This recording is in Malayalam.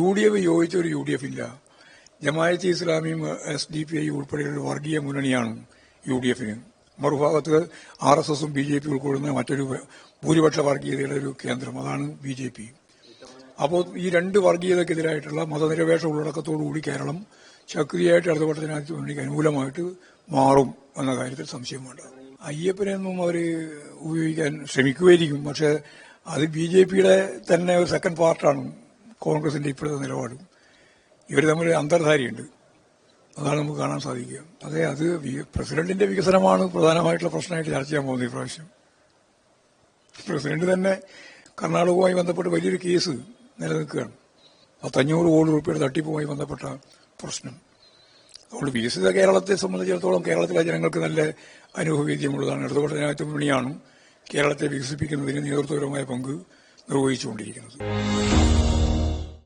UDF യോജിച്ചൊരു UDF ഇല്ല. ജമാഅത്തെ ഇസ്ലാമിയും SDPI ഉൾപ്പെടെയുള്ള വർഗീയ മുന്നണിയാണ് UDFന്. മറുഭാഗത്ത് RSSും BJP ഉൾക്കൊള്ളുന്ന മറ്റൊരു ഭൂരിപക്ഷ വർഗീയതയുടെ ഒരു കേന്ദ്രം, അതാണ് BJP. അപ്പോൾ ഈ രണ്ട് വർഗീയതക്കെതിരായിട്ടുള്ള മതനിരപേക്ഷ ഉള്ളടക്കത്തോടുകൂടി കേരളം ശക്തിയായിട്ട് ഇടതുപക്ഷ ജനാധിപത്യ മുന്നണിക്ക് അനുകൂലമായിട്ട് മാറും എന്ന കാര്യത്തിൽ സംശയം വേണ്ട. അയ്യപ്പനെയൊന്നും അവർ ഉപയോഗിക്കാൻ ശ്രമിക്കുമായിരിക്കും, പക്ഷെ അത് BJPയുടെ തന്നെ ഒരു സെക്കൻഡ് പാർട്ടാണ് കോൺഗ്രസിന്റെ ഇപ്പോഴത്തെ നിലപാട്. ഇവർ തമ്മിൽ അന്തർധാരയുണ്ട്, അതാണ് നമുക്ക് കാണാൻ സാധിക്കുക. അതെ, അത് പ്രസിഡന്റിന്റെ വികസനമാണ് പ്രധാനമായിട്ടുള്ള പ്രശ്നമായിട്ട് ചർച്ച ചെയ്യാൻ പോകുന്നത്. ഇപ്രാവശ്യം പ്രസിഡന്റ് തന്നെ കർണാടകവുമായി ബന്ധപ്പെട്ട് വലിയൊരു കേസ് നിലനിൽക്കുകയാണ്. 500 കോടി രൂപയുടെ തട്ടിപ്പുമായി ബന്ധപ്പെട്ട പ്രശ്നം. അതുകൊണ്ട് വികസിത കേരളത്തെ സംബന്ധിച്ചിടത്തോളം കേരളത്തിലെ ജനങ്ങൾക്ക് നല്ല അനുഭവവേദ്യമുള്ളതാണ്. ഇടതുപക്ഷ ജനാധിപത്യ മുന്നണിയാണ് കേരളത്തെ വികസിപ്പിക്കുന്നതിന് നേതൃത്വപരമായ പങ്ക് നിർവഹിച്ചുകൊണ്ടിരിക്കുന്നത്.